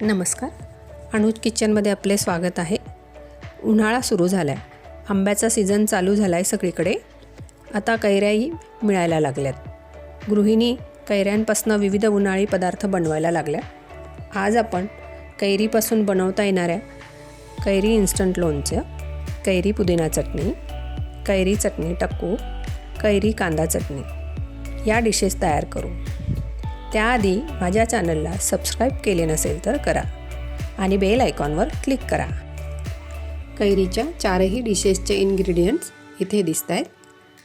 नमस्कार, अनुज किचनमध्ये आपले स्वागत आहे. उन्हाळा सुरू झाला आहे, आंब्याचा सीझन चालू झाला आहे सगळीकडे. आता कैऱ्याही मिळायला लागल्यात. गृहिणी कैऱ्यांपासून विविध उन्हाळी पदार्थ बनवायला लागल्या. आज आपण कैरीपासून बनवता येणाऱ्या कैरी इन्स्टंट लोणचं, कैरी पुदिना चटणी, कैरी चटणी टक्कू, कैरी कांदा चटणी या डिशेस तयार करू. त्याआधी माझ्या चॅनलला सबस्क्राईब केले नसेल तर करा आणि बेल आयकॉनवर क्लिक करा. कैरीच्या चारही डिशेसचे इन्ग्रेडियंट्स इथे दिसत आहेत.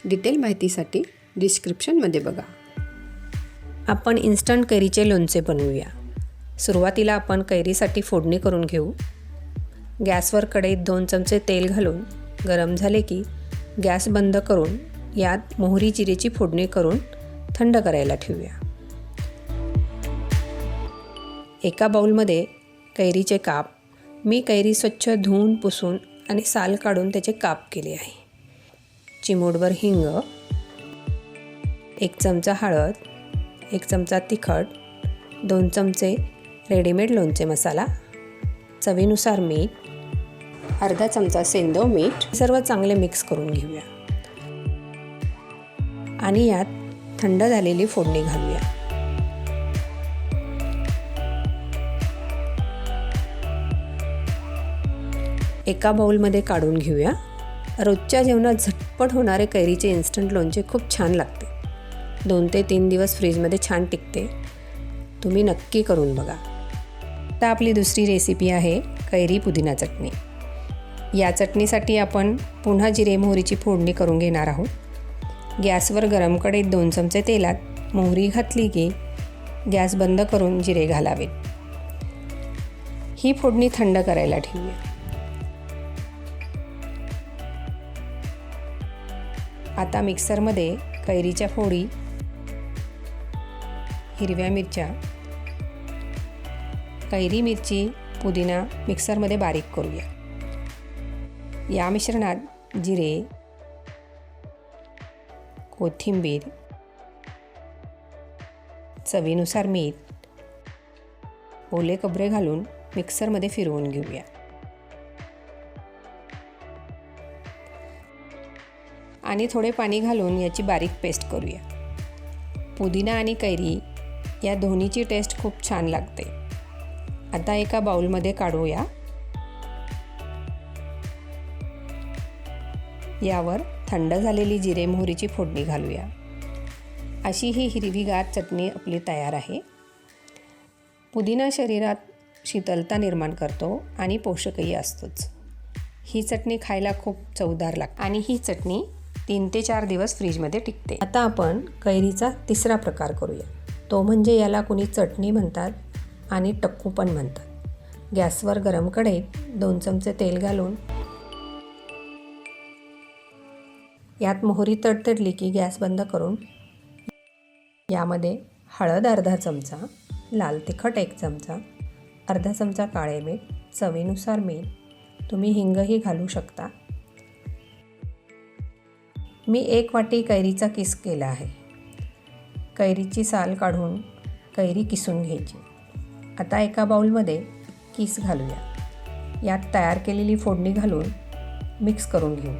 डिटेल माहितीसाठी डिस्क्रिप्शनमध्ये बघा. आपण इन्स्टंट कैरीचे लोणचे बनवूया. सुरुवातीला आपण कैरीसाठी फोडणी करून घेऊ. गॅसवर कढईत 2 चमचे तेल घालून गरम झाले की गॅस बंद करून यात मोहरी जिरेची फोडणी करून थंड करायला ठेवूया. एका बाउलमध्ये कैरीचे काप, मी कैरी स्वच्छ धुवून पुसून आणि साल काढून त्याचे काप केले आहे. चिमूटभर हिंग, 1 चमचा हळद, 1 चमचा तिखट, 2 चमचे रेडीमेड लोणचे मसाला, चवीनुसार मीठ, अर्धा चमचा सेंधव मीठ, सर्व चांगले मिक्स करून घेऊया आणि यात थंड झालेली फोडणी घालूया. एका बाउलमध्ये काढून घेऊया. रोजच्या जेवणात झटपट होणारे कैरीचे इन्स्टंट लोणचे खूप छान लागते. 2 ते 3 दिवस फ्रीजमध्ये छान टिकते. तुम्ही नक्की करून बघा. आता आपली दुसरी रेसिपी आहे कैरी पुदिना चटणी. या चटणीसाठी आपण पुन्हा जिरे मोहरीची फोडणी करून घेणार आहोत. गॅसवर गरम कढईत 2 चमचे तेलात मोहरी घातली की गॅस बंद करून जिरे घालावेत. ही फोडणी थंड करायला ठेवूया. आता मिक्सरमध्ये कैरीच्या फोडी, हिरव्या मिरच्या, कैरी मिरची, पुदिना मिक्सरमध्ये बारीक करूया. या मिश्रणात जिरे, कोथिंबीर, चवीनुसार मीठ, ओले खोबरे घालून मिक्सरमध्ये फिरवून घेऊया. आणि थोडे पाणी घालून याची बारीक पेस्ट करूया. पुदिना आणि कैरी या दोन्हीची टेस्ट खूप छान लागते. आता एका बाउलमध्ये काढूया. यावर थंड झालेली जिरे मोहरीची फोडणी घालूया. अशी ही हिरवीगार चटणी आपली तयार आहे. पुदिना शरीरात शीतलता निर्माण करतो आणि पोषकही असतोच. ही चटणी खायला खूप चवदार लागते आणि ही चटणी 3 ते 4 दिवस फ्रीजमध्ये टिकते. आता आपण कैरीचा तिसरा प्रकार करूया. तो म्हणजे याला कोणी चटणी म्हणतात आणि टक्कू पण म्हणतात. गॅसवर गरम कढईत 2 चमचे तेल घालून यात मोहरी तडतडली की गॅस बंद करून यामध्ये हळद अर्धा चमचा, लाल तिखट 1 चमचा, अर्धा चमचा काळे मीठ, चवीनुसार मीठ, तुम्ही हिंगही घालू शकता. मी 1 वाटी कैरीचा किस केला आहे. कैरीची साल काढून कैरी किसून घ्यायची. आता एका बाउलमध्ये किस घालूया. यात तयार केलेली फोडणी घालून मिक्स करून घेऊ.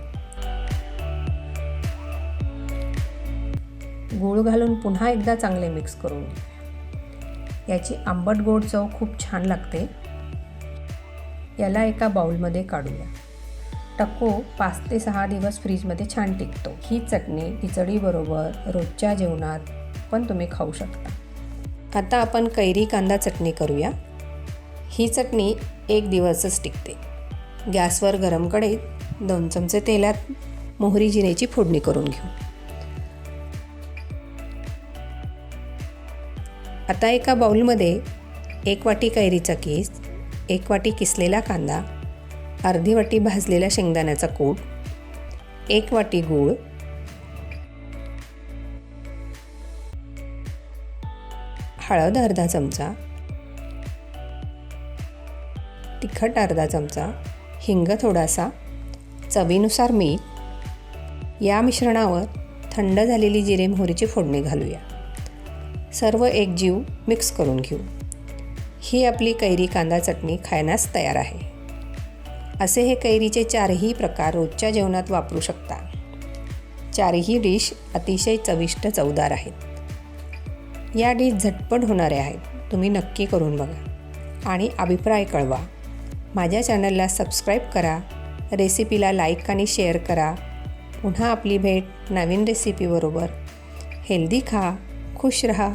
गूळ घालून पुन्हा एकदा चांगले मिक्स करून घेऊ. याची आंबट गोड चव खूप छान लागते. याला एका बाउलमध्ये काढूया. टक्कू 5 ते 6 दिवस फ्रीजमध्ये छान टिकतो. ही चटणी खिचडीबरोबर रोजच्या जेवणात पण तुम्ही खाऊ शकता. आता आपण कैरी कांदा चटणी करूया. ही चटणी 1 दिवसच टिकते. गॅसवर गरम कढईत 2 चमचे तेलात मोहरी जिरेची फोडणी करून घेऊ. आता एका बाउलमध्ये 1 वाटी कैरीचा किस, 1 वाटी किसलेला कांदा, अर्धी वाटी भाजलेला शेंगदाण्याचा कूट, 1 वाटी गूळ, हळद अर्धा चमचा, तिखट अर्धा चमचा, हिंग थोडासा, चवीनुसार मीठ. या मिश्रणावर थंड झालेली जिरे मोहरीची फोडणी घालूया. सर्व एकजीव मिक्स करून घेऊ. ही आपली कैरी कांदा चटणी खाण्यास तयार आहे. असे हे कैरीचे चारही प्रकार रोजच्या जेवणात वापरू शकता. चारही डिश अतिशय चविष्ट चवदार आहेत. या डिश झटपट होणाऱ्या आहेत. तुम्ही नक्की करून बघा आणि अभिप्राय कळवा. माझ्या चॅनलला सबस्क्राईब करा. रेसिपीला लाईक आणि शेअर करा. पुन्हा आपली भेट नवीन रेसिपीबरोबर. हेल्दी खा, खुश रहा.